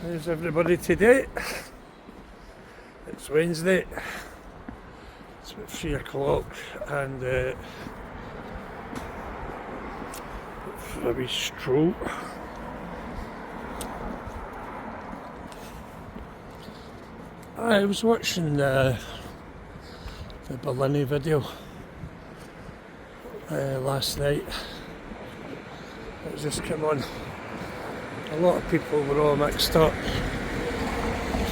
How's everybody today? It's Wednesday. It's about 3 o'clock and for a wee stroll. I was watching the Berlin video last night. It just came on. A lot of people were all mixed up,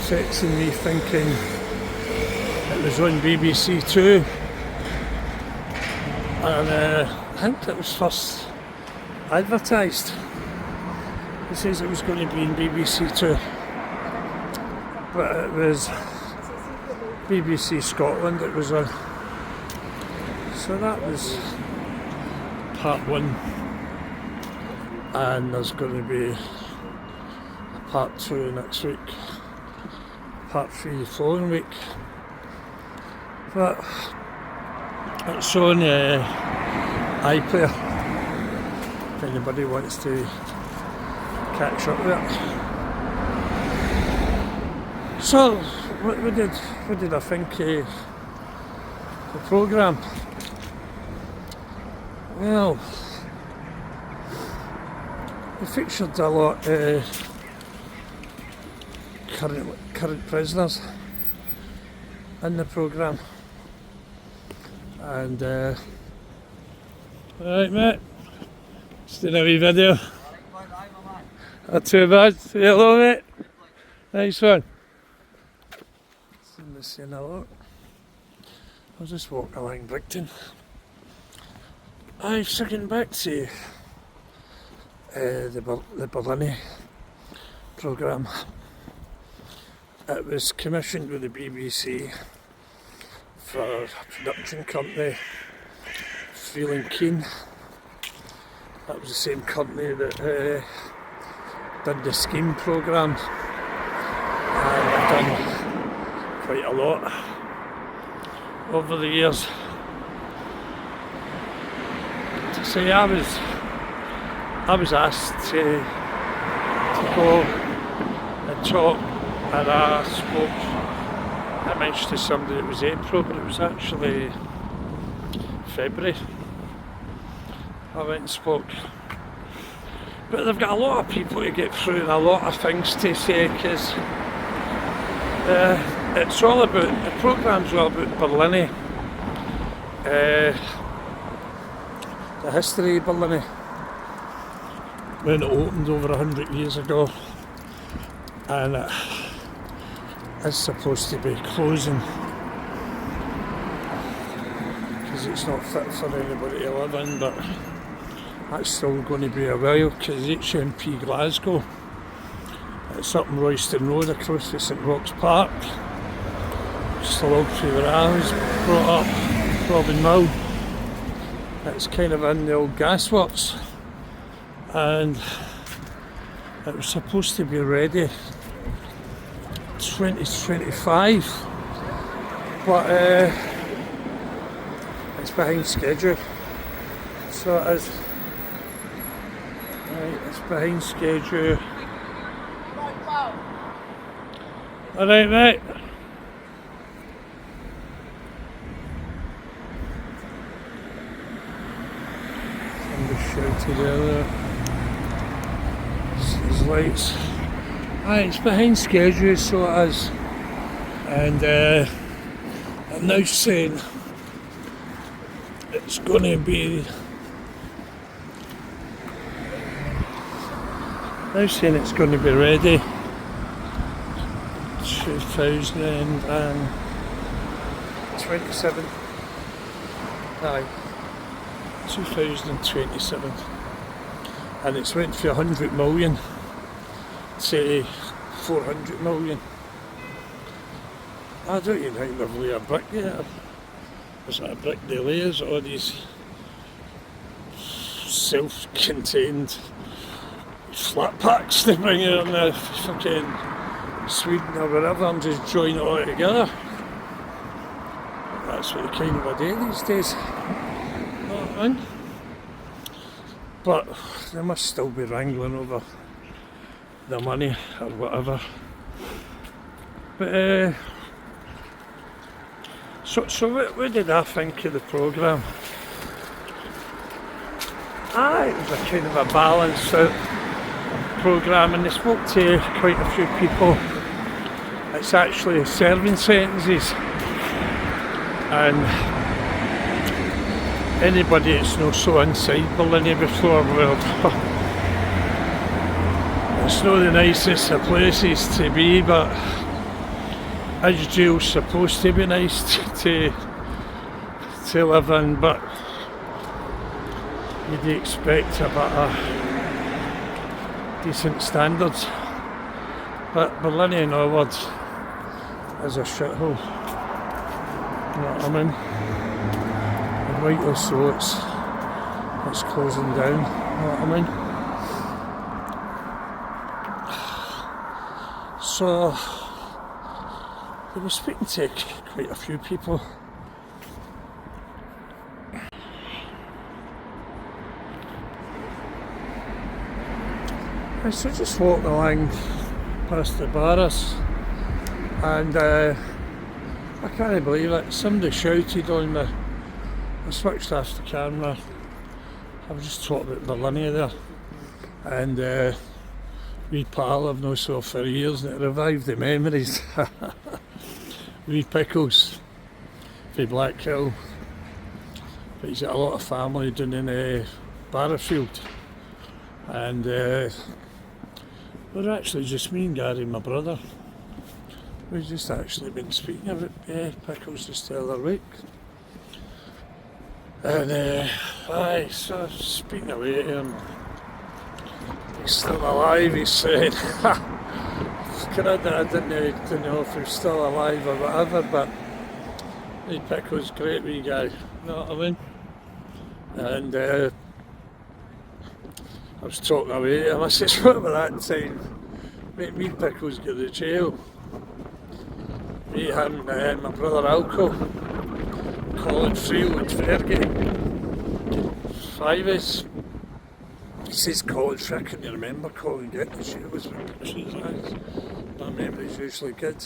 texting me thinking it was on BBC Two, and I think it was first advertised. It says it was going to be in BBC Two, but it was BBC Scotland it was on. So that was part one, and there's going to be part 2 next week, part 3 the following week. But it's on iPlayer if anybody wants to catch up with it. So what did I think of the programme? Well, they featured a lot current prisoners in the programme, and alright mate, just doing a wee video. Not too bad. Say hello mate. Nice one. Seen this scene a lot. I'll just walk along Bridgeton. I've second back to the Berlin programme. It was commissioned with the BBC for a production company, Feeling Keen. That was the same company that did the Scheme programme, and I've done quite a lot over the years. To say I was asked to go and talk. And I mentioned to somebody it was April, but it was actually February. I went and spoke. But they've got a lot of people to get through and a lot of things to say, because it's all about, the programme's all about Berlin, the history of Berlin, when it opened over 100 years ago, and it's supposed to be closing because it's not fit for anybody to live in, but that's still going to be a while, because HMP Glasgow, it's up in Royston Road across the St Roch's Park, still up through where I was brought up, Robin Mill. It's kind of in the old gasworks, and it was supposed to be ready 2025, but it's behind schedule. So it is. Right, it's behind schedule. Alright mate. Somebody shouted earlier. There's lights. Aye, it's behind schedule, so it is. And I'm now saying it's going to be. Now saying it's going to be ready 2027. Aye, 2027. And it's went for 100 million. Say 400 million. I don't even think they've laid a brick yet. Is it a brick they lay? Is it all these self-contained flat packs they bring out in the fucking Sweden or wherever and just join it all together? That's what they kind of do these days. But they must still be wrangling over the money or whatever. But so what did I think of the programme? It was a kind of a balanced out programme, and they spoke to quite a few people. It's actually serving sentences, and anybody that's not so inside Berlin before, well, it's not the nicest of places to be, but as jail's supposed to be nice to live in, but you'd expect a bit of decent standards. But Berlin, in other words, is a shithole. You know what I mean? And rightly so, it's closing down. You know what I mean? So they were speaking to quite a few people. So just walked along past the Barras, and I can't believe it. Somebody shouted on me. I switched off the camera. I was just talking about Berlin there, and wee pal I've known so for years, and it revived the memories. Wee Pickles from Blackhill, but he's got a lot of family down in Barras, and we're actually just me and Gary, my brother. We've just actually been speaking about Pickles just the other week. And so speaking away to him, he's still alive, he said. I didn't know if he was still alive or whatever, but hey, Pickles, great wee guy, you know what I mean? And I was talking away to him. I said, what about that time? Me Pickles got to jail. Me, him, my brother Alco, Colin Friel and Fergie. Fives. He says Colin Friel, I couldn't remember Colin getting to jail. Was my memory's usually good.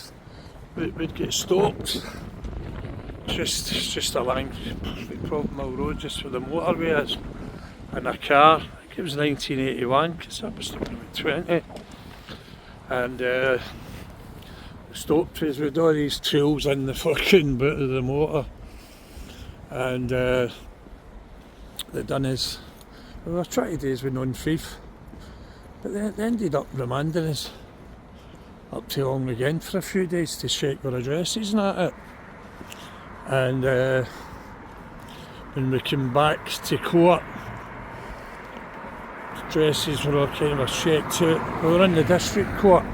We'd get stopped. Just along the Mill Road, just where the motorway is, in a car. It was 1981, because I was about 20, and stopped us with all these tools in the fucking boot of the motor, and they done us. We were trying to do us with non-thief, but they ended up remanding us up to Longrigend for a few days to check our addresses and that. And when we came back to court, addresses were all kind of checked out. We were in the district court.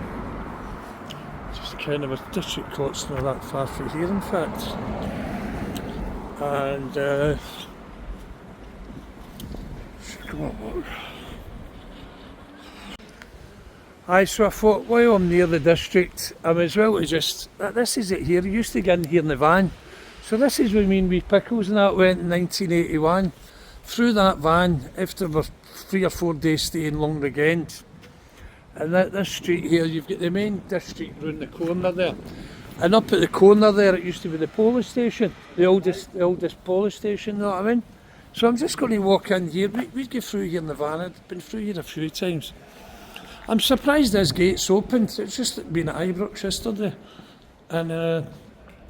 Just kind of a district court's not that far from here, in fact. And so I thought, while I'm near the district, I may as well to just, this is it here. I used to get in here in the van. So this is where me and wee Pickles and that went in 1981. Through that van, after we're 3 or 4 days stay in Longrigend. And this street here, you've got the main district round the corner there. And up at the corner there, it used to be the police station, the oldest police station, you know what I mean? So I'm just going to walk in here. We'd go through here in the van. I've been through here a few times. I'm surprised this gate's opened. It's just been at Ibrox yesterday. And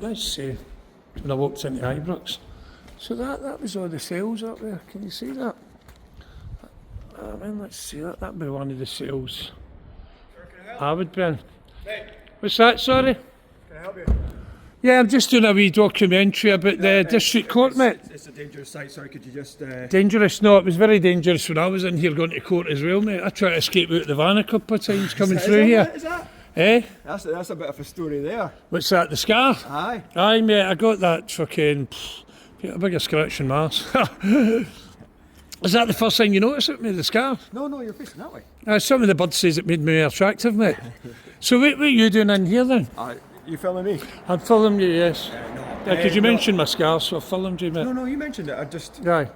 let's see, when I walked into Ibrox. So that was all the cells up there. Can you see that? I mean, let's see, that'd be one of the cells I would be in. Hey. What's that, sorry? Can I help you? Yeah, I'm just doing a wee documentary about the district court, mate. It's a dangerous site, sorry, could you just... Dangerous? No, it was very dangerous when I was in here going to court as well, mate. I tried to escape out of the van a couple of times coming through here. Is that? Eh? That's a bit of a story there. What's that, the scar? Aye. Aye, mate, I got that fucking... a bigger scratch than Mars. Is that the first thing you noticed at me, the scar? No, you're facing that way. Some of the birds says it made me attractive, mate. So what are you doing in here then? You filming me? I'm filming you, yes. No. Because you mentioned my scar, so I filmed you, mate. No, you mentioned it, I just... Aye.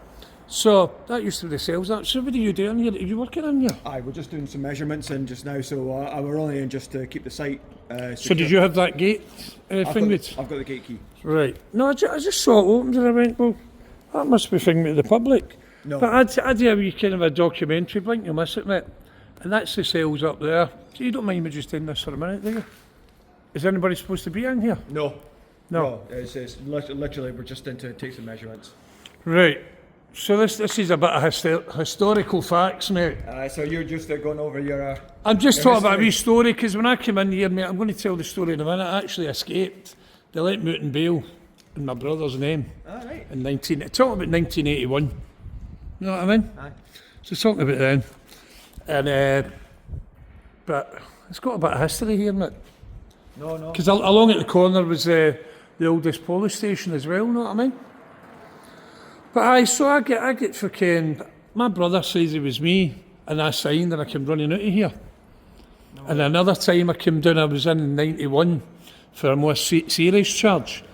So that used to be the cells. So what are you doing here? Are you working in here? Aye, we're just doing some measurements in just now, so we're only in just to keep the site So did you have that gate thing with? I've got the gate key. Right. No, I just saw it opened and I went, well, that must be thing with the public. No. But I'd do a wee kind of a documentary, blink you'll miss it, mate. And that's the cells up there. So you don't mind me just doing this for a minute, do you? Is anybody supposed to be in here? No. No. It's literally we're just in to take some measurements. Right. So this is a bit of historical facts, mate. So you're just going over your... I'm just your talking about a history. wee story, because when I came in here, mate, I'm going to tell the story in a minute. I actually escaped. They let me out in bail in my brother's name Right. in talking about 1981. You know what I mean? Aye. So talking about then. And, but it's got a bit of history here, mate. No. Because along at the corner was the oldest police station as well, you know what I mean? But so I get fucking, my brother says it was me, and I signed and I came running out of here. And another time I came down, I was in 91 for a more serious charge.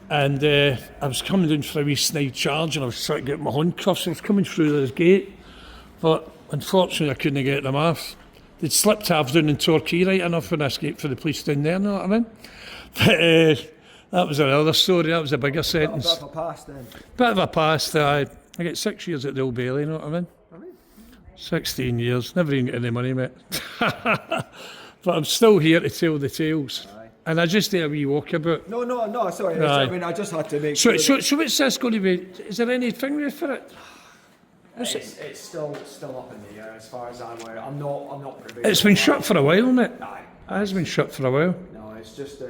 And I was coming down for a wee snide charge, and I was trying to get my handcuffs. I was coming through this gate, but unfortunately I couldn't get them off. They'd slipped half down in Torquay right enough when I escaped for the police down there, know what I mean? But that was another story, that was a bigger sentence. A bit of a pass then. Bit of a past, I get 6 years at the Old Bailey, you know what I mean? 16 years, never even get any money, mate. But I'm still here to tell the tales. Aye. And I just do a wee walkabout. No, sorry. Aye. I mean, I just had to make So sure. what's this going to be? Is there anything with for it? It's still up in the air as far as I'm aware. I'm not privy. It's been shut for a while, mate. Aye. It has been shut for a while. No, it's just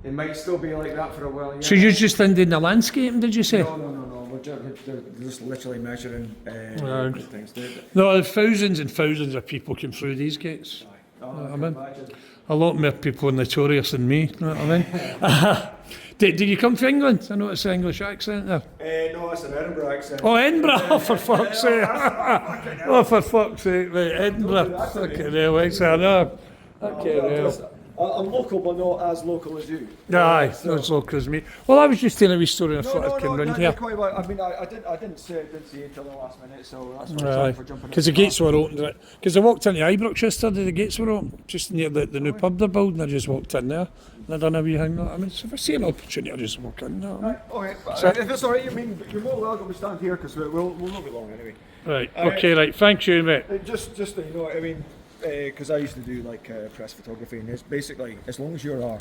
it might still be like that for a while. Yeah. So you're just in doing the landscaping, did you say? No. They're just literally measuring Right. things. No, thousands and thousands of people come through these gates. I mean? imagine. A lot more people notorious than me, you know what I mean? Did you come to England? I noticed an English accent there. No, it's an Edinburgh accent. Oh, Edinburgh! Oh, for fuck's sake! Oh, for fuck's sake, mate, Edinburgh. Fucking hell, I know. Okay, well. I'm local, but not as local as you. Aye, not as local as me. Well, I was just telling a wee story and I thought I'd come round here. Quite right. I mean, I didn't see it until the last minute, so that's why I'm for jumping in. Because the gates were open. Because I walked into Ibrox yesterday, the gates were open, just near the new pub they're building. I just walked in there and I done a wee hang. I mean, so if I see an opportunity, I just walk in. Okay, if it's alright, I mean, you're more welcome to stand here because we'll not be long anyway. Right, okay, right, thank you, mate. Just so you know, I mean, because I used to do like press photography, and it's basically as long as you're on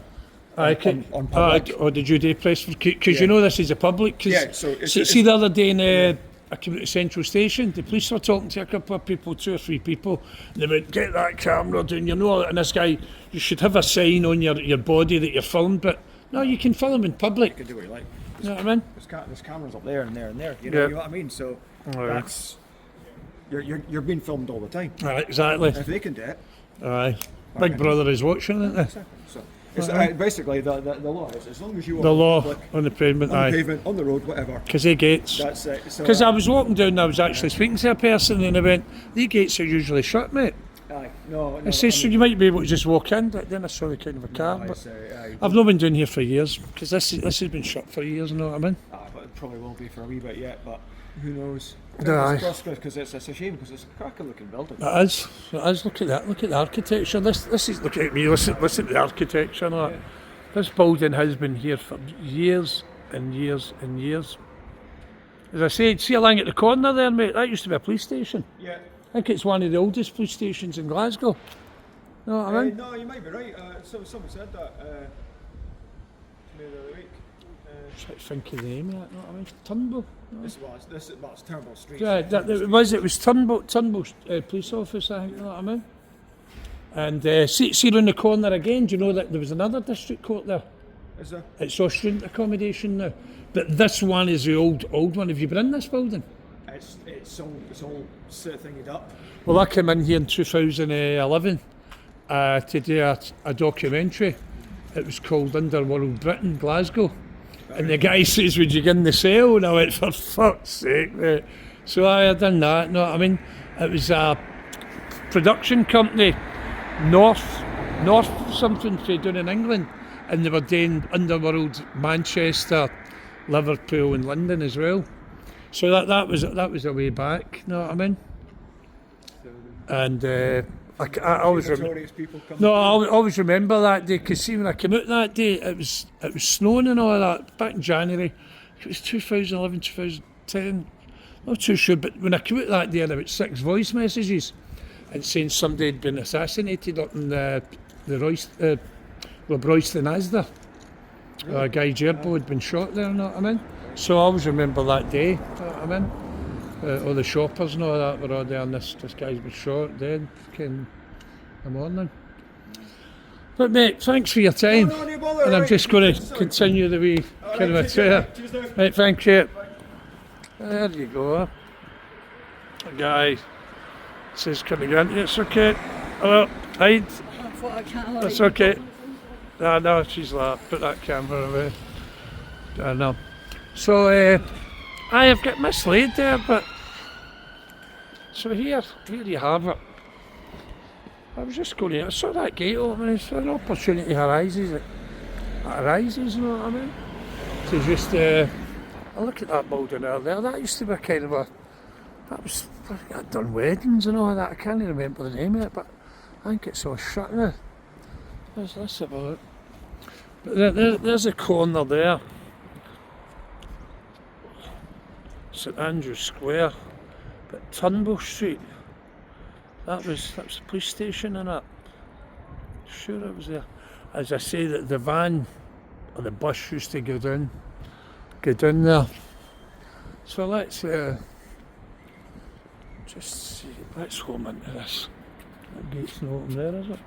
public. Oh, did you do press? Because you know this is a public. Yeah, so see the other day in I came to Central Station, the police were talking to a couple of people, 2 or 3 people, and they went, get that camera down, you know, and this guy, you should have a sign on your body that you're filmed, but no, you can film in public. You can do what you like. You know what I mean? There's cameras up there and there and there. You know what I mean? So that's you're being filmed all the time. Right, exactly. If they can do it, Aye. Big Brother is watching, isn't it? so it's, basically the law is as long as you are The law public, on the pavement, on aye. the pavement, on the road, whatever. Because they gates. That's it. Because I was walking down and I was actually speaking to a person and they went, the gates are usually shut, mate. Aye, no. I said, so you might be able to just walk in. Then I saw the kind of a car. But Aye. I've not been doing here for years because this has been shut for years, you know what I mean? But it probably will be for a wee bit yet, but who knows? Aye. Because it's a shame because it's a cracking looking building. It is. Look at that. Look at the architecture. This is, look at me. Listen to the architecture. And all that. This building has been here for years and years and years. As I said, see along at the corner there, mate, that used to be a police station. Yeah. I think it's one of the oldest police stations in Glasgow. You know what I mean? No, you might be right. Someone said that to me the other week. Try to think of the name of that, you know what I mean? Turnbull? It's Turnbull Street. Yeah, it was Turnbull police office, I think, you know what I mean? And see around the corner again, do you know that there was another district court there? Is there? It's all student accommodation now. But this one is the old one. Have you been in this building? It's all thingied up. Well, I came in here in 2011 to do a documentary. It was called Underworld Britain, Glasgow. And the guy says, would you get in the cell? And I went, for fuck's sake, mate. So I had done that. No, I mean, it was a production company, North something for down in England. And they were doing Underworld Manchester, Liverpool and London as well. So that was a way back, you know what I mean? And I always always remember that day, because see, when I came out that day, it was snowing and all that, back in January. It was 2011, 2010, not too sure, but when I came out that day, I had about 6 voice messages and saying somebody had been assassinated up in the Royston Asda. A guy Gerbo had been shot there, you know what I mean? So I always remember that day, you know what I mean? All the shoppers and all that were all there, and this guy's been shot dead in the morning. But mate, thanks for your time. And I'm just going to continue the wee kind of a tour. Right, thank you. There you go. A guy says, can I go into it? It's okay. Hello, hide. It's okay. No, she's like, put that camera away. I know. So, I have got mislaid there, but so here you have it. I was just going in, I saw that gate open, it's an opportunity arises, you know what I mean? To just, I look at that building out there, that used to be kind of I'd done weddings and all that, I can't even remember the name of it, but I think it's all shut now. Let's have a look. But there's a corner there. St Andrew's Square, but Turnbull Street, that was the police station and that. Sure it was there. As I say, that the van or the bus used to go down there. So let's just see, let's home into this. That gate's not open there, is it?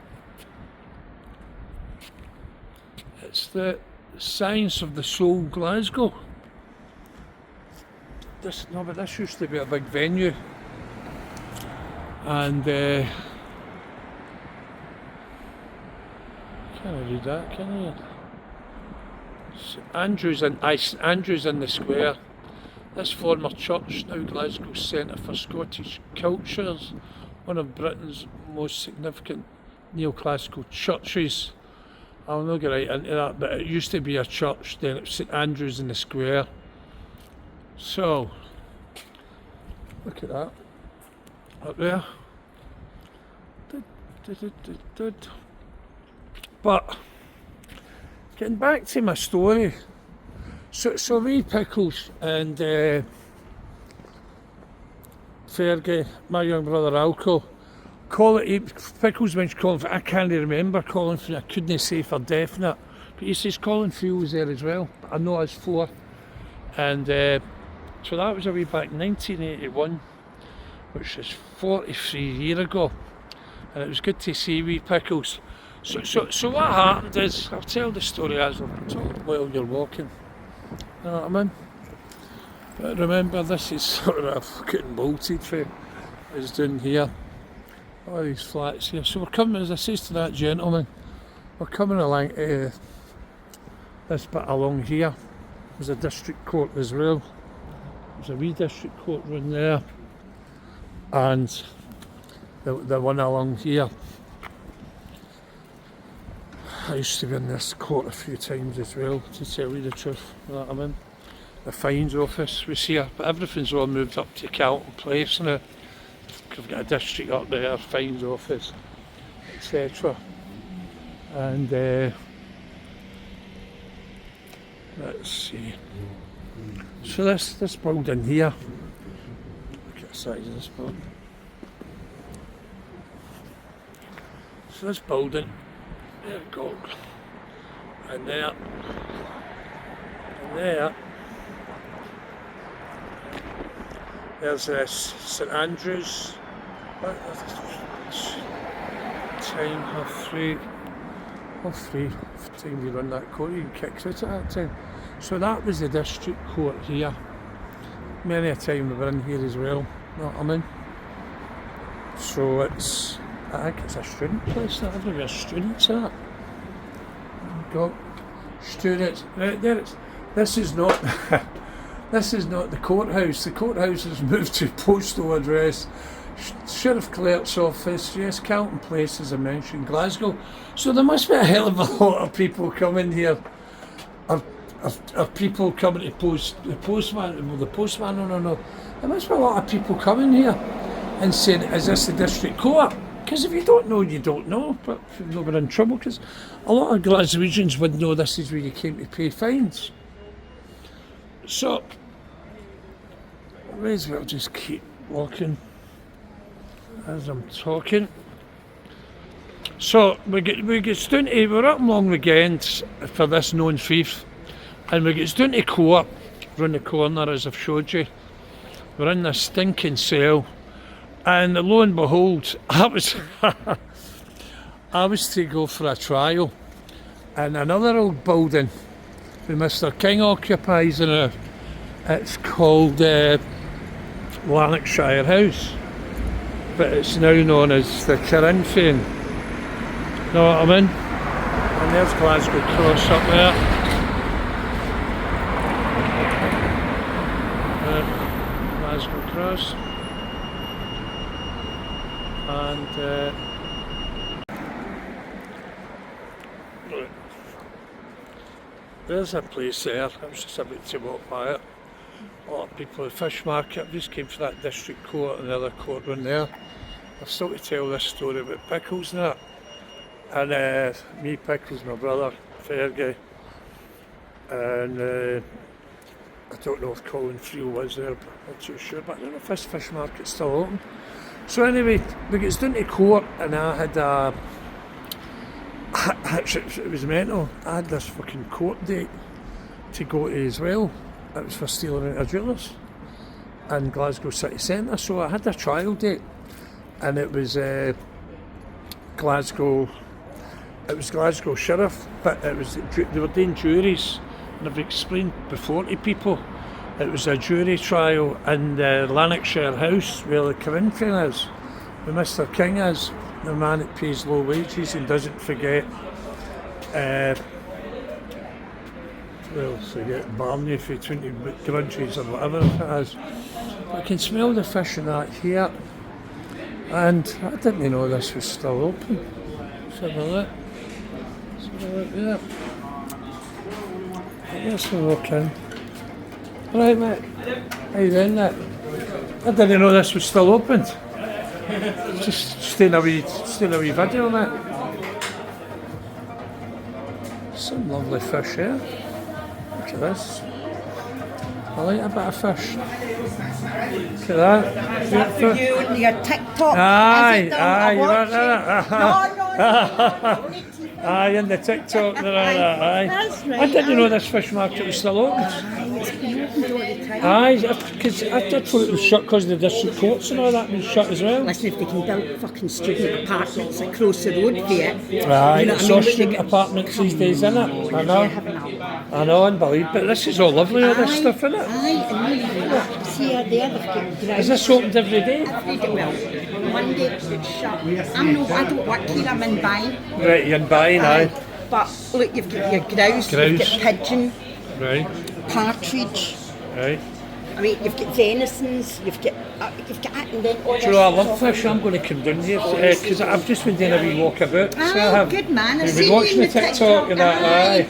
It's the Science of the Soul Glasgow. This used to be a big venue, and can't read that, can you? Andrews in the square. This former church, now Glasgow Centre for Scottish Cultures, one of Britain's most significant neoclassical churches. I'll not get right into that, but it used to be a church, then it was St Andrews in the square. So, look at that, up there. But, getting back to my story, so we Pickles and Fergie, my young brother Alco, Pickles mentioned Colin, I can't remember Colin, I couldn't say for definite, but he says Colin Field was there as well, I know I was 4, and so that was a way back 1981, which is 43 years ago, and it was good to see wee Pickles. So what happened is, I'll tell the story as I've told while you're walking, you know what I mean? But remember, this is sort of getting bolted for is down here, all these flats here. So we're coming, as I says to that gentleman, we're coming along this bit along here. There's a district court as well. There's a wee district court room there, and the one along here. I used to be in this court a few times as well, to tell you the truth, you know what I mean? The fines office was here, but everything's all moved up to Carlton Place now. We've got a district up there, fines office, etc. And let's see. So this building here, look at the size of this building. So this building, there we go, and there, there's St Andrews, time half three, time we run that court, you can kick it at that time. So that was the district court here. Many a time we were in here as well, you know what I mean? So it's, I think it's a student place, not everywhere students at. Got students, right there it's, this is not the courthouse. The courthouse has moved to postal address. Sheriff Clerk's office, yes, Carlton Place as I mentioned, Glasgow. So there must be a hell of a lot of people coming here, or of people coming to post the postman. Well, the postman, no. There must be a lot of people coming here and saying, "Is this the district court?" Because if you don't know, you don't know. But we're in trouble because a lot of Glaswegians would know this is where you came to pay fines. So, may as well just keep walking as I'm talking. So we get down to, we're up in Longrigend for this known thief, and we get down to Co-op round the corner as I've showed you. We're in this stinking cell, and lo and behold, I was to go for a trial in another old building that Mr. King occupies in a, it's called Lanarkshire House, but it's now known as the Corinthian. Know what I mean? And there's Glasgow Cross up there. Glasgow Cross. And there's a place there. I was just about to walk by it. A lot of people at the fish market. I just came for that district court and the other courtroom there. I've still to tell this story about Pickles and that. And me, Pickles, my brother, Fergie, and I don't know if Colin Freel was there, but I'm not too sure, but I don't know if this fish market's still open. So anyway, we get down to court, and I had it was mental, I had this fucking court date to go to as well. It was for stealing out of jewellers in Glasgow City Centre, so I had a trial date, and it was Glasgow Sheriff, but they were doing juries, and I've explained before to people, it was a jury trial in the Lanarkshire house where the Corinthian is, where Mr. King is, the man that pays low wages and doesn't forget Barney for 20 grudges or whatever it is. I can smell the fish and that here, and I didn't know this was still open. Let's have a look. Yeah. Let's walk in. Right, mate. How you doing, mate? I didn't know this was still open. Just staying a wee video, mate. Some lovely fish here. Look at this. I like a bit of fish. Look at that. Is that for you and your TikTok? Aye, you want want that? No. Aye, in the TikTok, aye. That's right. I didn't know this fish market was still open. Aye, because I thought it was shut because the district courts and all that was shut as well. Listen, if they can build fucking student apartments across the road here. Aye, you know it's what I all mean? student apartments these days, isn't it? I know, unbelievable. But this is all lovely, all this stuff, isn't it? Aye, and see here, they've got grounds. Is this opened every day? Every day, well, Monday it's shut. I don't work here, I'm in buying. Right, you're in buying, aye. But look, you've got your grouse, you've got pigeon, right, partridge. right. I mean, you've got venisons, you've got that, and then all Do you know, I love fish. I'm going to come down here because I've just been doing a wee walk about. So I have. Good man. You've been watching the TikTok and that, aye.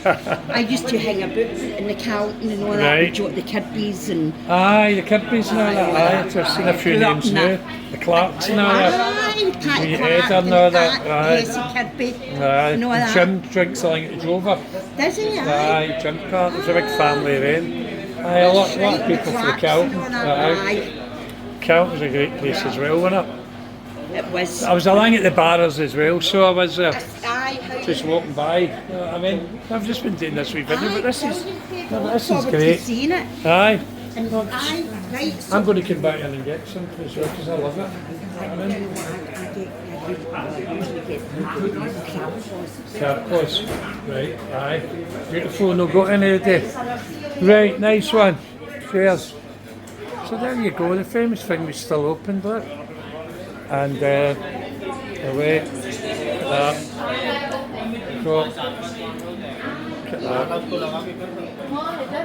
I used to hang about in the Carlton and all that, Right. the Kirby's and... Aye, the Kirby's and all that, aye. I've seen a few names now. The Clarks and all that. Aye, Pat The Clark Ed and all that, aye. Jesse Kirby Aye, and all and that. Jim drinks along at the Drover. Does he? Aye, Jim Clark. There's a big family then. Aye, a lot of people from the Carlton. Aye. Carlton's a great place as well, wasn't it? It was. I was along at the Barras as well, so I was Aye, just walking by. You know what I mean, I've just been doing this wee video, but this is great. Seeing it. Aye. And right. So I'm going to come back in and get some as well because I love it. You know what Alcos. Right, aye. Beautiful, no got any today. Right, nice one. Cheers. So there you go, the famous thing was still open, look. And away. Look at that. Look at that.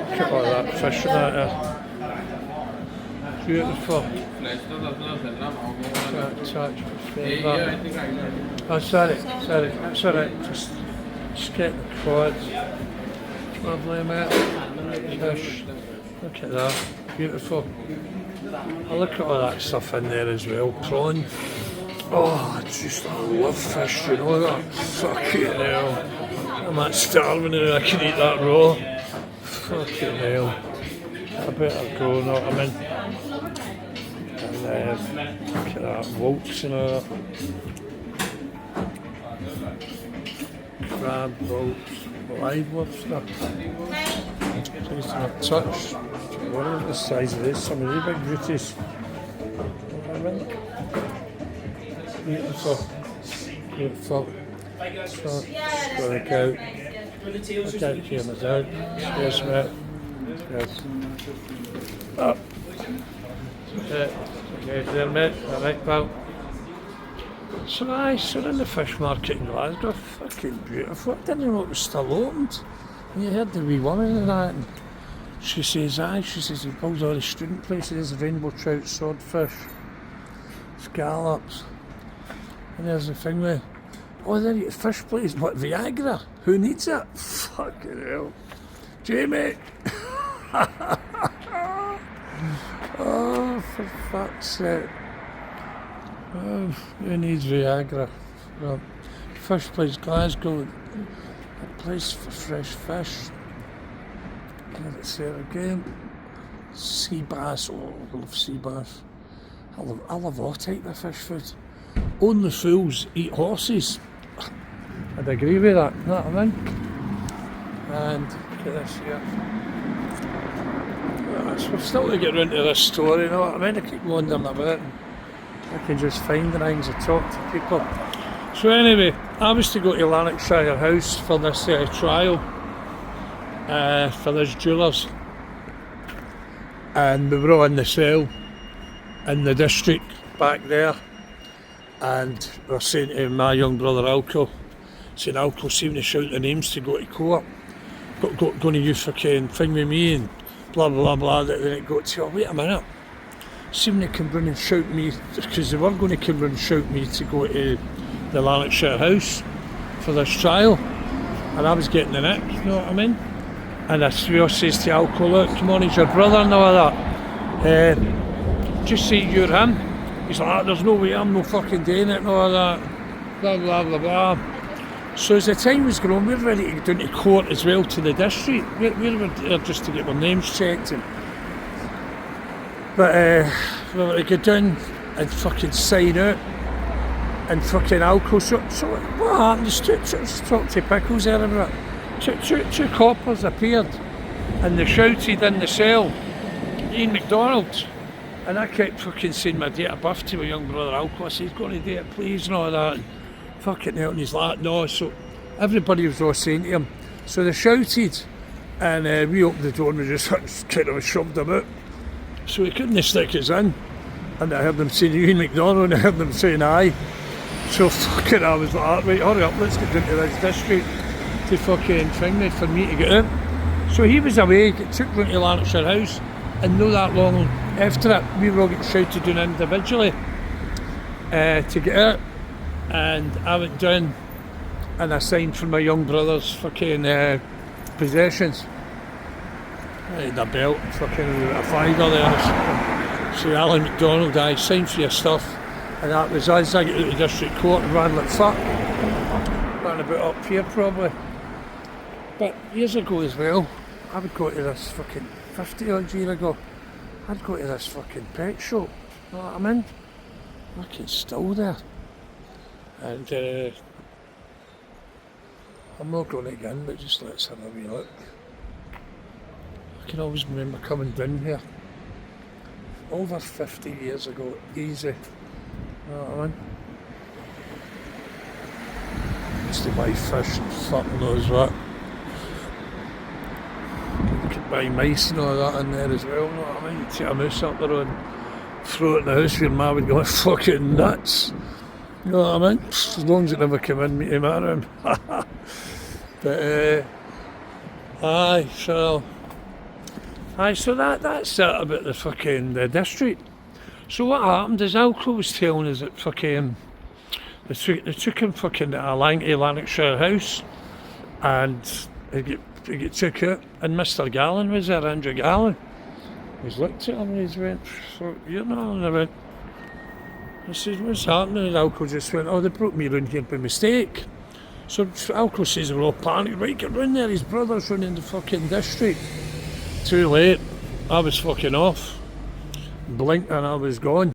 Look at all that fish and that there. Beautiful. Oh, sorry. Just get the quads. Lovely, mate. Fish. Look at that. Beautiful. Oh, look at all that stuff in there as well. Prawn. Oh, I love fish, you know that? Fucking hell. I'm not starving and I can eat that raw. Fucking hell. I better go, know what I mean? And look at that, whelks and all that. Crab, whelks, live lobster. Tasting a touch. What is the size of this? Some of these big beauties. Beautiful. Beautiful. So, just going to out. Look out here, my dad. Cheers, mate. Cheers. Up. Okay, there, mate. Alright, pal. So, so in the fish market in Glasgow, fucking beautiful. I didn't know it was still opened. And you heard the wee woman and that, and she says, she says he pulls all the student places, rainbow trout, swordfish, scallops. And there's the thing with, oh, there you fish place, what, Viagra? Who needs it? Fucking hell. Jamie! Oh, for fuck's sake. Oh, who needs Viagra? Well, fish place, Glasgow, a place for fresh fish. Let's there again. Sea bass, oh, I love sea bass. I love all type of fish food. Only fools eat horses. I'd agree with that, you know what I mean? And look at this here. We're still to get into this story, you know what I mean? I keep wandering about and I can just find the things and talk to people. So anyway, I was to go to Lanarkshire House for this trial for this jewellers, and we were all in the cell in the district back there, and we were saying to my young brother Alco, saying, Alco, see when they shout the names to go to court, going to use fucking thing with me and blah blah blah, then it got to, oh wait a minute, see when they come round and shout me, because they were going to come round and shout me to go to the Lanarkshire House for this trial, and I was getting the nick, you know what I mean? And I says to Alco, look, come on, he's your brother and all that. Just say you're him. He's like, there's no way, I'm no fucking doing it and all that. Blah, blah, blah, blah. So as the time was going on, we were ready to go down to court as well, to the district. We were there just to get our names checked. But we were to go down and fucking sign out. And fucking Alco. So what happened? Just talk to Pickles there about it. Two coppers appeared and they shouted in the cell, Ian McDonald, and I kept fucking saying my date of birth to my young brother Alco. I said, he's going to do it, please, and all that, and fucking hell, and he's like, no. So everybody was all saying to him, so they shouted, and we opened the door and we just kind of shoved him out, so he couldn't stick us in, and I heard them saying Ian McDonald, and I heard them saying aye, so fucking I was like, right, hurry up, let's get into this district to fucking thing me for me to get out. So he was away, took me to Lanarkshire House, and no that long after it, we were all getting shouted down individually to get out. And I went down and I signed for my young brother's fucking possessions. I had a belt, fucking a fiver there. So Alan McDonald, I signed for your stuff. And that was as I get out of district court and ran like fuck. Ran about up here probably. But years ago as well, I would go to this fucking 50 odd year ago, I'd go to this fucking pet shop, you know what I mean? Fucking still there. And I'm not going to get in, but just let's have a wee look. I can always remember coming down here over 50 years ago, easy, you know what I mean? Used to buy fish and fuck knows what. You could buy mice and all that in there as well, you know what I mean? Take a mouse up the road and throw it in the house where Ma would go fucking nuts. You know what I mean? As long as it never came in, me to marry him. But so that's it about the fucking district. So what happened is Alco was telling us that fucking they took him fucking to Lanarkshire House, and they get to get took out, and Mr. Gallen was there, Andrew Gallen. He's looked at him and he's went, so, you know, and I went, I said, what's happening? And Alco just went, oh, they brought me round here by mistake. So Alco says, we're all panicked, right, get round there, his brother's running the fucking district. Too late, I was fucking off. Blinked and I was gone.